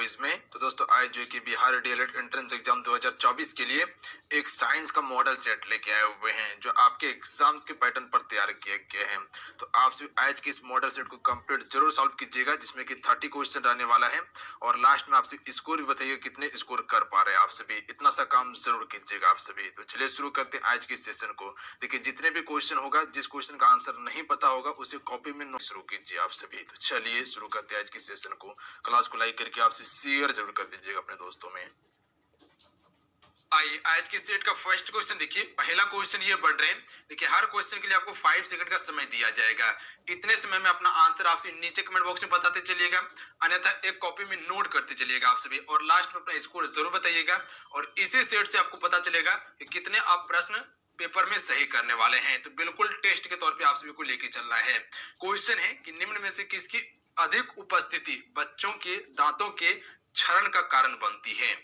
इसमें तो दोस्तों आज जो कि बिहार डीएलएड एंट्रेंस एग्जाम 2024 के लिए एक साइंस का मॉडल सेट लेके आए हुए हैं जो आपके एग्जाम्स के पैटर्न पर तैयार किए गए हैं। तो आप सभी आज के इस मॉडल सेट को कंप्लीट जरूर सॉल्व कीजिएगा जिसमें कि 30 क्वेश्चन रहने वाला है और लास्ट में आप सभी स्कोर भी बताइए कितने स्कोर कर पा रहे हैं आप सभी। इतना सा काम जरूर कीजिएगा आप सभी। तो चलिए शुरू करते हैं आज के सेशन को। देखिए जितने भी क्वेश्चन होगा, जिस क्वेश्चन का आंसर नहीं पता होगा उसे कॉपी में नोट शुरू कीजिए आप सभी। तो चलिए शुरू करते हैं आज के सेशन को। क्लास को लाइक करके आप सभी शेयर जरूर कर दीजिएगा अपने दोस्तों में। आइए आज के सेट का फर्स्ट क्वेश्चन देखिए। पहला क्वेश्चन ये बढ़ रहे हैं। देखिए हर क्वेश्चन के लिए आपको 5 सेकंड का समय दिया जाएगा। इतने समय में अपना आंसर आप सभी नीचे कमेंट बॉक्स में बताते चलिएगा, अन्यथा एक कॉपी में नोट करते चलिएगा आप सभी और लास्ट में अपना स्कोर जरूर बताइएगा। और इसी सेट से आपको पता चलेगा कि कितने आप प्रश्न पेपर में सही करने वाले हैं। तो बिल्कुल टेस्ट के तौर पे आप सभी को लेके चलना है। क्वेश्चन है कि निम्न में से किसकी अधिक उपस्थिति बच्चों के दांतों के क्षरण का कारण बनती है।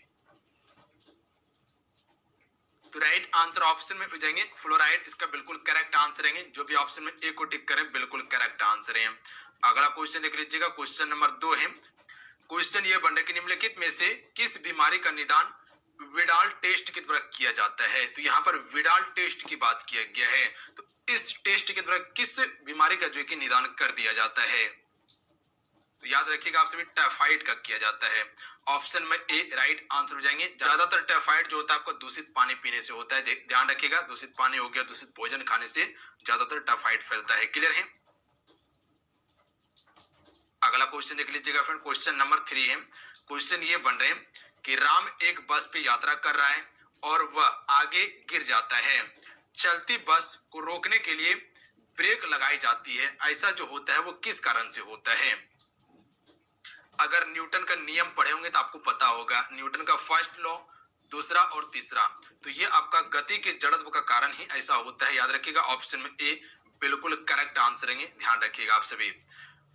तो राइट आंसर ऑप्शन में हो जाएंगे फ्लोराइड, इसका बिल्कुल करेक्ट आंसर है। जो भी ऑप्शन में ए को टिक करें बिल्कुल करेक्ट आंसर है। अगला क्वेश्चन देख लीजिएगा। क्वेश्चन नंबर 2 है। क्वेश्चन ये बन रहा है कि निम्नलिखित में से किस बीमारी का निदान विडाल टेस्ट के द्वारा किया जाता है। तो यहाँ पर विडाल टेस्ट की बात किया गया है। तो इस टेस्ट के द्वारा किस बीमारी का जो है कि निदान कर दिया जाता है। तो याद रखिएगा आप सभी टाइफाइड का किया जाता है। ऑप्शन में ए राइट आंसर हो जाएंगे। ज्यादातर टाइफाइड जो होता है आपको दूषित पानी पीने से होता है। ध्यान रखिएगा, दूषित पानी हो गया, दूषित भोजन खाने से ज्यादातर टाइफाइड फैलता है। क्लियर है। अगला क्वेश्चन देख लीजिएगा फ्रेंड। क्वेश्चन नंबर 3 है। क्वेश्चन ये बन रहे हैं कि राम एक बस पे यात्रा कर रहा है और वह आगे गिर जाता है। चलती बस को रोकने के लिए ब्रेक लगाई जाती है। ऐसा जो होता है वो किस कारण से होता है। अगर न्यूटन का नियम पढ़े होंगे तो आपको पता होगा। न्यूटन का फर्स्ट लॉ, दूसरा और तीसरा। तो ये आपका गति के जड़त्व का कारण ही ऐसा होता है। याद रखिएगा ऑप्शन में ए बिल्कुल करेक्ट आंसर है। ध्यान रखिएगा आप सभी।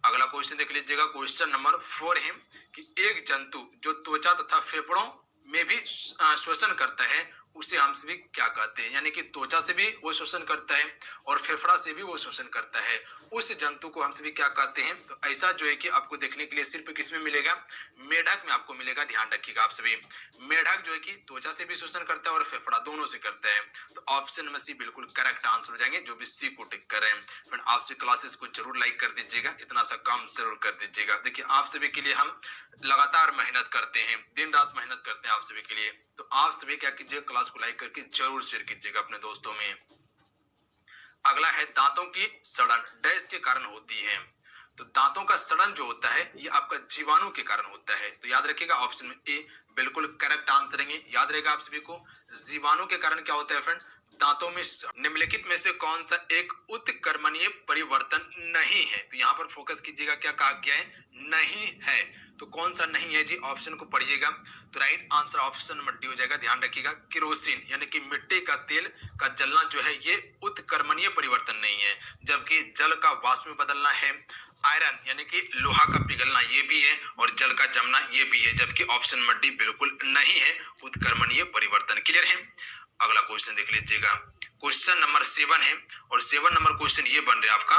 अगला क्वेश्चन देख लीजिएगा। क्वेश्चन नंबर 4 है कि एक जंतु जो त्वचा तथा फेफड़ों में भी श्वसन करता है उसे हम सभी क्या कहते हैं। यानी कि त्वचा से भी वो श्वसन करता है और फेफड़ा से भी वो श्वसन करता है। उस जंतु को हम सभी क्या कहते हैं। तो ऐसा जो है कि आपको देखने के लिए सिर्फ किसमें मिलेगा, मेढक में आपको मिलेगा। ध्यान रखिएगा आप सभी। मेढक जो है कि त्वचा से भी श्वसन करता है और फेफड़ा दोनों से करता है। तो ऑप्शन में सी बिल्कुल करेक्ट आंसर हो जाएंगे। जो भी सी को टिक कर रहे हैं फिर आप सभी क्लासेस को जरूर लाइक कर दीजिएगा, इतना सा काम जरूर कर दीजिएगा। देखिए आप सभी के लिए हम लगातार मेहनत करते हैं, दिन रात मेहनत करते हैं आप सभी के लिए। तो आप सभी क्या कीजिए, क्लास को लाइक करके जरूर शेयर कीजिएगा अपने दोस्तों में। अगला है दांतों की सड़न डैश के कारण होती है। तो दांतों का सड़न जो होता है ये आपका जीवाणु के कारण होता है। तो याद रखिएगा ऑप्शन में ए बिल्कुल करेक्ट आंसर है। याद रहेगा आप सभी को जीवाणु के कारण क्या होता है फ्रेंड, दांतों में। निम्नलिखित में से कौन सा एक उत्कर्मणीय परिवर्तन नहीं है। तो यहाँ पर फोकस कीजिएगा, क्या कहा गया है, नहीं है। तो कौन सा नहीं है जी, ऑप्शन को पढ़िएगा। तो right answer option number D हो जाएगा। ध्यान रखिएगा केरोसिन यानी कि मिट्टी का तेल का जलना जो है ये उत्कर्मणीय परिवर्तन नहीं है, जबकि जल का वाष्प में बदलना है। आयरन यानी कि लोहा का पिघलना ये भी है और जल का जमना ये भी है, जबकि ऑप्शन नंबर डी बिल्कुल नहीं है उत्कर्मणीय परिवर्तन। क्लियर है। अगला क्वेश्चन देख लीजिएगा। क्वेश्चन नंबर 7 है और 7 नंबर क्वेश्चन ये बन रहा है आपका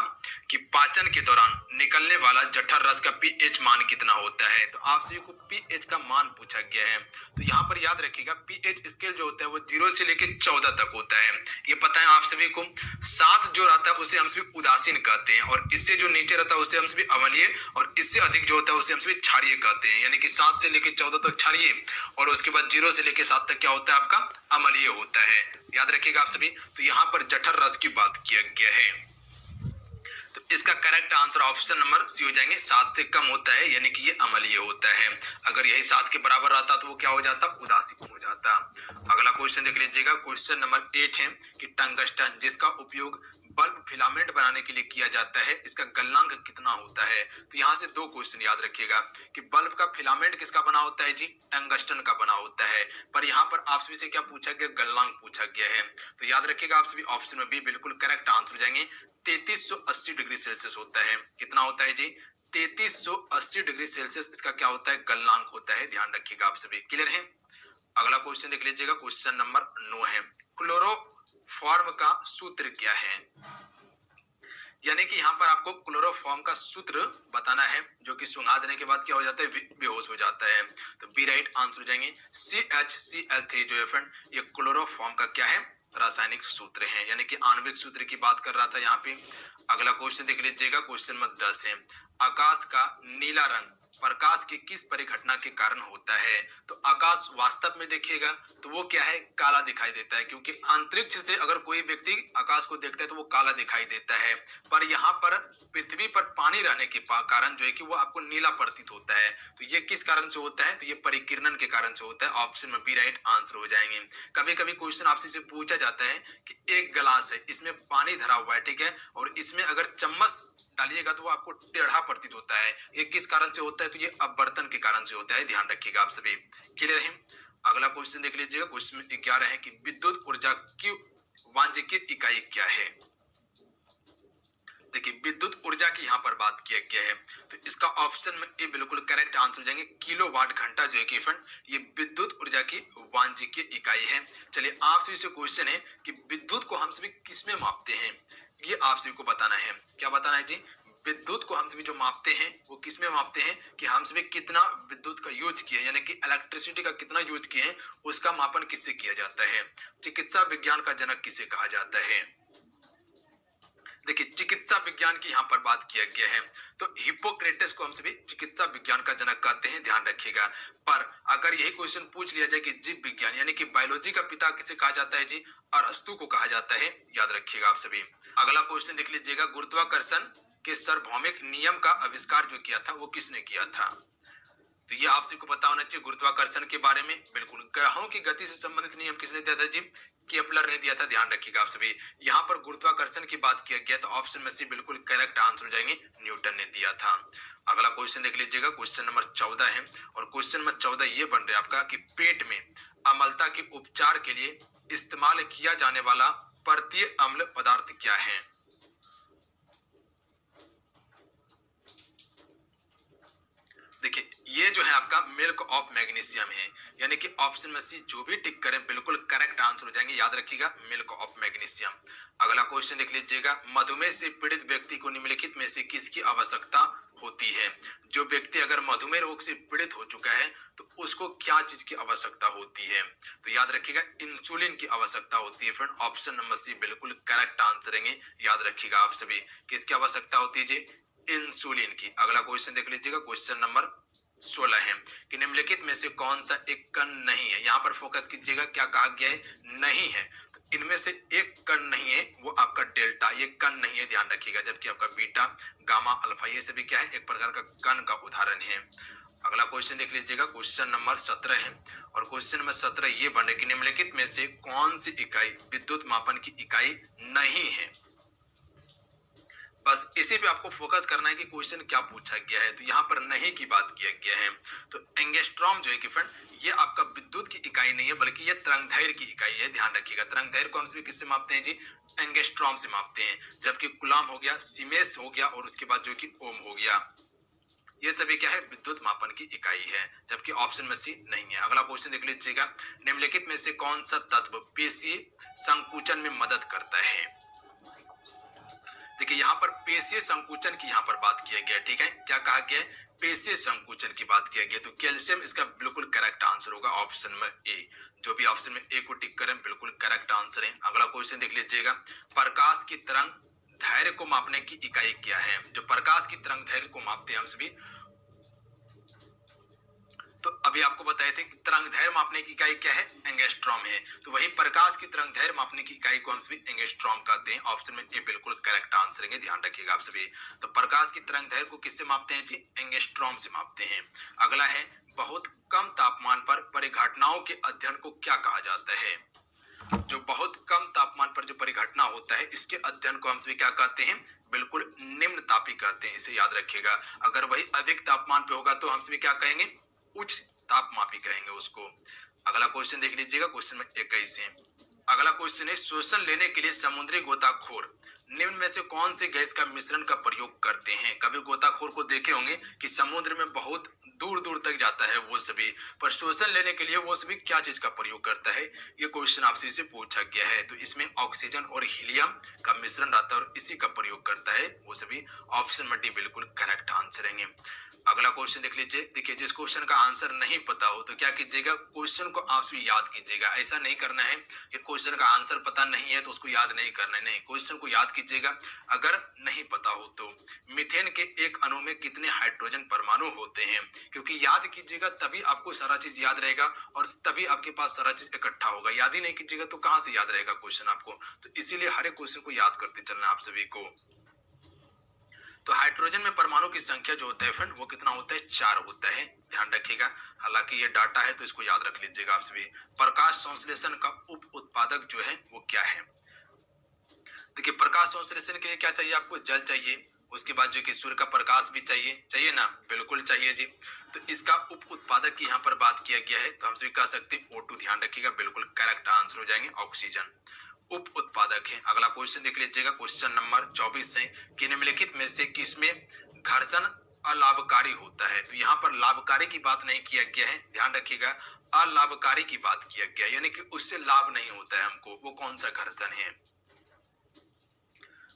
कि पाचन के दौरान निकलने वाला जठर रस का पीएच मान कितना होता है। तो आप सभी को पीएच का मान पूछा गया है। तो यहाँ पर याद रखिएगा पीएच स्केल जो होता है वो 0 से लेकर 14 तक होता है। ये पता है आप सभी को। 7 जो रहता है उसे हम सभी उदासीन कहते हैं और इससे जो नीचे रहता है उसे हम सभी अम्लीय और इससे अधिक जो होता है उसे हम सभी क्षारीय कहते हैं। यानी कि 7 से लेकर 14 तक क्षारीय और उसके बाद 0 से लेकर 7 तक क्या होता है आपका अम्लीय होता है। याद रखिएगा आप सभी। तो यहाँ पर जठर रस की बात किया गया है। तो इसका correct answer option number C हो जाएंगे। 7 से कम होता है यानी कि ये अम्लीय होता है। अगर यही 7 के बराबर रहता तो वो क्या हो जाता, उदासीन हो जाता। अगला क्वेश्चन देख लीजिएगा। क्वेश्चन नंबर 8 है कि टंगस्टन जिसका उपयोग बल्ब फिलामेंट बनाने के लिए किया जाता है इसका गलनांक कितना होता है। तो यहाँ से 2 क्वेश्चन याद रखिएगा कि बल्ब का फिलामेंट किसका बना होता है जी, टंगस्टन का बना होता है। पर यहाँ पर आप सभी से क्या पूछा गया, गलनांक पूछा गया है। तो याद रखिएगा आप सभी ऑप्शन में बी बिल्कुल करेक्ट आंसर हो जाएंगे। 3380 डिग्री सेल्सियस होता है। कितना होता है जी, 3380 डिग्री सेल्सियस इसका क्या होता है, गलनांक होता है। ध्यान रखिएगा आप सभी। क्लियर है। अगला क्वेश्चन देख लीजिएगा। क्वेश्चन नंबर 9 है क्लोरोफॉर्म का सूत्र क्या है। यानी कि यहाँ पर आपको क्लोरोफॉर्म का सूत्र बताना है, जो कि सुंघा देने के बाद क्या हो जाता है, बेहोश हो जाता है। तो बी राइट आंसर हो जाएंगे। CHCl3 जो है फ्रेंड, ये क्लोरोफॉर्म का क्या है, रासायनिक सूत्र है, यानी कि आणविक सूत्र की बात कर रहा था यहाँ पे। अगला क्वेश्चन देख लीजिएगा, क्वेश्चन नंबर 10 है, आकाश का नीला रंग प्रकाश की किस परिघटना के कारण होता है। तो आकाश वास्तव में देखिएगा तो वो क्या है, काला दिखाई देता है, क्योंकि अंतरिक्ष से अगर कोई व्यक्ति आकाश को देखता है तो वो काला दिखाई देता है, पर यहाँ पर पृथ्वी पर पानी रहने के कारण जो है कि वो आपको नीला प्रतीत होता है। तो ये किस कारण से होता है, तो ये परिकिरण के कारण से होता है। ऑप्शन में बी राइट आंसर हो जाएंगे। कभी कभी क्वेश्चन आपसे से पूछा जाता है कि एक गिलास है, इसमें पानी भरा हुआ है, ठीक है, और इसमें अगर चम्मच डालिएगा तो वो आपको टेढ़ा प्रतीत होता है। ये किस कारण से होता है, तो ये अपवर्तन के कारण से होता है, ध्यान रखिएगा आप सभी। क्लियर है। अगला क्वेश्चन देख लीजिएगा, क्वेश्चन 11 है कि विद्युत ऊर्जा की वाणिज्यिक इकाई क्या है। देखिए विद्युत ऊर्जा की यहाँ पर बात किया गया है, तो इसका ऑप्शन में ए बिल्कुल करेक्ट आंसर हो जाएंगे। किलोवाट घंटा जो है कि फ्रेंड, ये विद्युत ऊर्जा की वाणिज्यिक इकाई है। चलिए आपसे इसे क्वेश्चन है कि विद्युत को हम सभी किस में मापते हैं, ये आप सभी को बताना है। क्या बताना है जी, विद्युत को हम सभी जो मापते हैं वो किस में मापते हैं, कि हम सभी कितना विद्युत का यूज किए, यानी कि इलेक्ट्रिसिटी का कितना यूज किए, उसका मापन किससे किया जाता है। चिकित्सा विज्ञान का जनक किसे कहा जाता है। देखिए चिकित्सा विज्ञान की यहाँ पर बात किया गया है, तो हिप्पोक्रेटस को हम सभी चिकित्सा विज्ञान का जनक कहते हैं, ध्यान रखिएगा। पर अगर यही क्वेश्चन पूछ लिया जाए कि जीव विज्ञान यानी कि बायोलॉजी का पिता किसे कहा जाता है जी, अरस्तु को कहा जाता है, याद रखिएगा आप सभी। अगला क्वेश्चन देख लीजिएगा, गुरुत्वाकर्षण के सार्वभौमिक नियम का आविष्कार जो किया था वो किसने किया था। तो ये आप सबको पता होना चाहिए गुरुत्वाकर्षण के बारे में। बिल्कुल, ग्रहों की गति से संबंधित नियम किसने दिया था जी, केपलर ने दिया था, ध्यान रखिएगा आप सभी। यहाँ पर गुरुत्वाकर्षण की बात किया गया तो ऑप्शन में से बिल्कुल करेक्ट आंसर हो जाएंगे, न्यूटन ने दिया था। अगला क्वेश्चन देख लीजिएगा, क्वेश्चन नंबर 14 है, और क्वेश्चन नंबर 14 ये बन रहा है आपका कि पेट में अम्लता के उपचार के लिए इस्तेमाल किया जाने वाला परतीय अम्ल पदार्थ क्या है। देखिए ये जो है आपका मिल्क ऑफ मैग्नीशियम है, यानी कि ऑप्शन में सी जो भी टिक करें बिल्कुल करेक्ट आंसर हो जाएंगे, याद रखिएगा मिल्क ऑफ मैग्नीशियम। अगला क्वेश्चन देख लीजिएगा, मधुमेह से पीड़ित व्यक्ति को निम्नलिखित में से किसकी आवश्यकता होती है। जो व्यक्ति अगर मधुमेह रोग से पीड़ित हो चुका है तो उसको क्या चीज की आवश्यकता होती है, तो याद रखिएगा इंसुलिन की आवश्यकता होती है। फ्रेंड ऑप्शन नंबर सी बिल्कुल करेक्ट आंसर है, याद रखिएगा आप सभी, किसकी आवश्यकता होती है जी, इंसुलिन की। अगला क्वेश्चन देख लीजिएगा, क्वेश्चन नंबर 16 है कि निम्नलिखित में से कौन सा एक कण नहीं है। यहाँ पर फोकस कीजिएगा, क्या कहा गया है, नहीं है, तो इनमें से एक कण नहीं है, वो आपका डेल्टा, ये कण नहीं है, ध्यान रखिएगा। जबकि आपका बीटा, गामा, अल्फा ये सभी क्या है, एक प्रकार का कण का उदाहरण है। अगला क्वेश्चन देख लीजिएगा, क्वेश्चन नंबर 17 है, और क्वेश्चन नंबर 17 ये बने कि निम्नलिखित में से कौन सी इकाई विद्युत मापन की इकाई नहीं है। बस इसी पे आपको फोकस करना है कि क्वेश्चन क्या पूछा गया है। तो यहाँ पर नहीं की बात किया गया है, तो एंगस्ट्रॉम जो है कि फ्रेंड ये आपका विद्युत की इकाई नहीं है, बल्कि ये तरंगदैर्घ्य की इकाई है, ध्यान रखिएगा। तरंगदैर्घ्य को हम सभी किससे मापते हैं जी, एंगस्ट्रॉम से मापते हैं। जबकि कूलॉम हो गया, सीमेंस हो गया, और उसके बाद जो कि ओम हो गया, ये सभी क्या है, विद्युत मापन की इकाई है। जबकि ऑप्शन में सी नहीं है। अगला क्वेश्चन देख लीजिएगा, निम्नलिखित में से कौन सा तत्व पेशीय संकुचन में मदद करता है। देखिए यहाँ पर पेशीय संकुचन की यहाँ पर बात किया गया, ठीक है, क्या कहा गया, पेशीय संकुचन की बात किया गया। तो कैल्शियम इसका बिल्कुल करेक्ट आंसर होगा, ऑप्शन में ए। जो भी ऑप्शन में ए को टिक करें बिल्कुल करेक्ट आंसर है। अगला क्वेश्चन देख लीजिएगा, प्रकाश की तरंग दैर्घ्य को मापने की इकाई क्या है। जो प्रकाश की तरंग दैर्घ्य को मापते हैं हम सभी, तो अभी आपको बताए थे कि तरंगदैर्घ्य मापने की इकाई क्या है, एंगस्ट्रॉम है। तो वही प्रकाश की तरंगदैर्घ्य मापने की इकाई को हम सभी एंगस्ट्रॉम कहते हैं। ऑप्शन में ए बिल्कुल करेक्ट आंसर है, ध्यान रखिएगा आप सभी। तो प्रकाश की तरंगदैर्घ्य को किससे मापते हैं जी, एंगस्ट्रॉम से मापते हैं। अगला है, बहुत कम तापमान पर परिघटनाओं के अध्ययन को क्या कहा जाता है। जो बहुत कम तापमान पर जो परिघटना होता है इसके अध्ययन को हम सभी क्या कहते हैं, बिल्कुल निम्न तापी कहते हैं, इसे याद रखिएगा। अगर वही अधिक तापमान पे होगा तो हम सभी क्या कहेंगे, उच्च तापमापी कहेंगे उसको। अगला क्वेश्चन देख लीजिएगा, क्वेश्चन में 21 है। अगला क्वेश्चन है, श्वसन लेने के लिए समुद्री गोताखोर निम्न में से कौन से गैस का मिश्रण का प्रयोग करते हैं। कभी गोताखोर को देखे होंगे कि समुद्र में बहुत दूर दूर तक जाता है वो सभी, पर श्वसन लेने के लिए वो सभी क्या चीज का प्रयोग करता है, ये क्वेश्चन आपसे इसे पूछा गया है। तो इसमें ऑक्सीजन और हीलियम का मिश्रण रहता है और इसी का प्रयोग करता है वो सभी। ऑप्शन में डी बिल्कुल करेक्ट आंसर है। अगला क्वेश्चन देख लीजिए। देखिए, जिस क्वेश्चन का आंसर नहीं पता हो तो क्या कीजिएगा, क्वेश्चन को आप भी याद कीजिएगा। ऐसा नहीं करना है कि क्वेश्चन का आंसर पता नहीं है तो उसको याद नहीं करना है, नहीं, क्वेश्चन को याद कीजिएगा अगर नहीं पता हो तो। मीथेन के एक अणु में कितने हाइड्रोजन परमाणु होते हैं, क्योंकि याद कीजिएगा तभी आपको सारा चीज याद रहेगा और तभी आपके पास सारा चीज इकट्ठा होगा। याद ही नहीं कीजिएगा तो कहां से याद रहेगा क्वेश्चन आपको। तो इसीलिए हर एक क्वेश्चन को याद करते चलना आप सभी को। तो हाइड्रोजन में परमाणु की संख्या जो होता है फ्रेंड वो कितना होता है, 4 होता है, ध्यान रखिएगा। हालांकि ये डाटा है तो इसको याद रख लीजिएगा आप सभी। प्रकाश संश्लेषण का उप उत्पादक जो है वो क्या है। देखिए, प्रकाश संश्लेषण के लिए क्या चाहिए आपको, जल चाहिए, उसके बाद जो कि सूर्य का प्रकाश भी चाहिए ना, बिल्कुल चाहिए जी। तो इसका उप उत्पादक की यहाँ पर बात किया गया है तो हम सभी कह सकते हैं O2, ध्यान रखिएगा, बिल्कुल करेक्ट आंसर हो जाएंगे ऑक्सीजन उप उत्पादक है। अगला क्वेश्चन देख लीजिएगा, क्वेश्चन नंबर 24 है कि निम्नलिखित में से किसमें घर्षण अलाभकारी होता है। तो यहाँ पर लाभकारी की बात नहीं किया गया है, ध्यान रखिएगा, अलाभकारी की बात किया गया है, यानी कि उससे लाभ नहीं होता है हमको। वो कौन सा घर्षण है,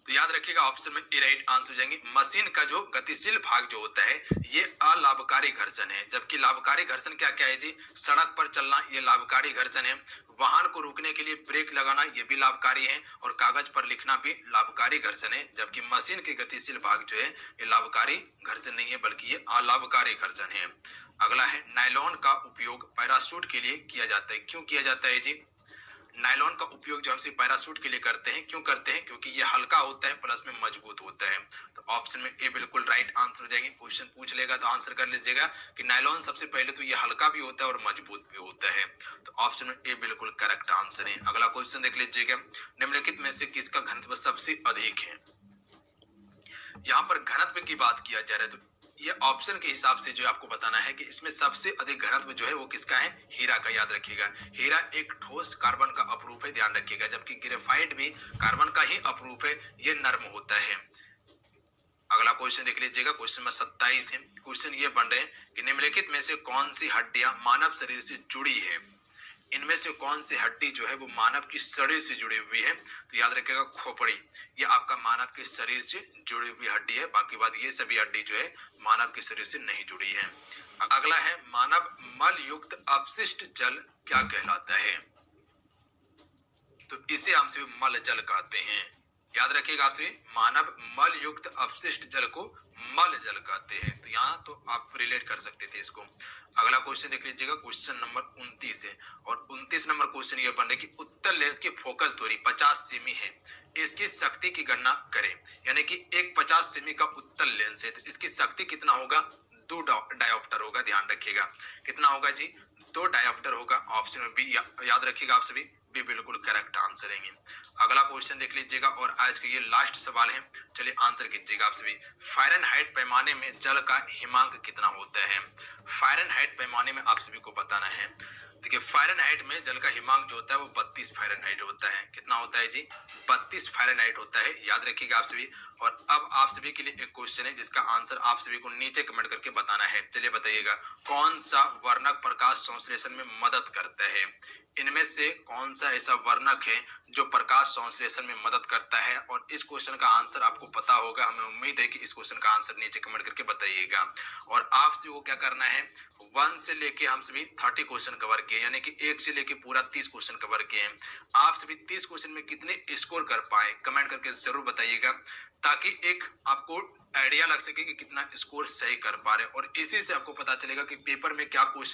तो याद रखिएगा ऑप्शन में ए राइट आंसर हो जाएंगे। मशीन का जो गतिशील भाग जो होता है ये अलाभकारी घर्षण है, जबकि लाभकारी घर्षण क्या क्या है जी, सड़क पर चलना ये लाभकारी घर्षण है, वाहन को रोकने के लिए ब्रेक लगाना ये भी लाभकारी है, और कागज पर लिखना भी लाभकारी घर्षण है। जबकि मशीन के गतिशील भाग जो है ये लाभकारी घर्षण नहीं है बल्कि ये अलाभकारी घर्षण है। अगला है, नायलॉन का उपयोग पैराशूट के लिए किया जाता है। क्यों किया जाता है जी, नायलॉन का उपयोग जो हम पैराशूट के लिए करते हैं, क्यों करते हैं, क्योंकि ये हल्का होता है प्लस में मजबूत होता है। तो ऑप्शन में ए बिल्कुल राइट आंसर हो जाएंगे। क्वेश्चन पूछ लेगा तो आंसर कर लीजिएगा कि नायलॉन सबसे पहले तो ये हल्का भी होता है और मजबूत भी होता है। तो ऑप्शन में ए बिल्कुल करेक्ट आंसर है। अगला क्वेश्चन देख लीजिएगा, निम्नलिखित में से किसका घनत्व सबसे अधिक है। यहाँ पर घनत्व की बात किया जा रहा है तो ये ऑप्शन के हिसाब से जो आपको बताना है कि इसमें सबसे अधिक घनत्व जो है वो किसका है, हीरा का। याद रखिएगा, हीरा एक ठोस कार्बन का अपरूप है, ध्यान रखिएगा, जबकि ग्रेफाइट भी कार्बन का ही अपरूप है, ये नर्म होता है। अगला क्वेश्चन देख लीजिएगा, क्वेश्चन नंबर 27 है। क्वेश्चन ये बन रहे हैं कि निम्नलिखित में से कौन सी हड्डियां मानव शरीर से जुड़ी है। इनमें से कौन सी हड्डी जो है वो मानव की शरीर से जुड़ी हुई है। तो याद रखिएगा, खोपड़ी ये आपका मानव के शरीर से जुड़ी हुई हड्डी है, बाकी बात ये सभी हड्डी जो है मानव के शरीर से नहीं जुड़ी है। अगला है, मानव मल युक्त अपशिष्ट जल क्या कहलाता है। तो इसे हम सभी मल जल कहते हैं। याद रखिएगा आपसे, मानव मल युक्त अपशिष्ट जल को मल जल कहते हैं। तो यहाँ तो आप रिलेट कर सकते थे इसको। अगला क्वेश्चन देख लीजिएगा, क्वेश्चन नंबर 29 है, और 29 नंबर क्वेश्चन ये बन रहा है कि उत्तल लेंस की फोकस दूरी 50 सेमी है, इसकी शक्ति की गणना करें। यानी कि एक 50 सेमी का उत्तल लेंस है तो इसकी शक्ति कितना होगा, 2 डायोप्टर होगा। ध्यान रखिएगा कितना होगा जी, 2 डायोप्टर होगा। ऑप्शन में बी याद रखिएगा आप सभी, बी बिल्कुल करेक्ट आंसर है। अगला क्वेश्चन देख लीजिएगा और आज का ये लास्ट सवाल है, चलिए आंसर कीजिएगा आप सभी। फ़ारेनहाइट पैमाने में जल का हिमांक कितना होता है। फ़ारेनहाइट पैमाने में आप सभी को बताना है। देखिए, फ़ारेनहाइट में जल का हिमांक जो होता है वो 32 फ़ारेनहाइट होता है। कितना होता है जी, 32 फ़ारेनहाइट होता है, याद रखिएगा आप सभी। और अब आप सभी के लिए एक क्वेश्चन है जिसका आंसर आप सभी को नीचे कमेंट करके बताना है। चलिए बताइएगा, कौन सा वर्णक प्रकाश संश्लेषण में मदद करता है। इनमें से कौन सा ऐसा वर्णक है जो प्रकाश संश्लेषण में मदद करता है। और इस क्वेश्चन का आंसर आपको पता होगा, हमें उम्मीद है कि इस क्वेश्चन का आंसर नीचे कमेंट करके बताइएगा। और आप सभी को क्या करना है, 1 से लेके हम सभी 30 क्वेश्चन कवर किए, यानी कि 1 से लेके पूरा 30 क्वेश्चन कवर किए हैं। आप सभी 30 क्वेश्चन में कितने स्कोर कर पाए कमेंट करके जरूर बताइएगा, ताकि एक आपको आइडिया लग सके कि कितना स्कोर सही कर पा रहे हैं। और इसी से आपको पता चलेगा कि पेपर में क्या क्वेश्चन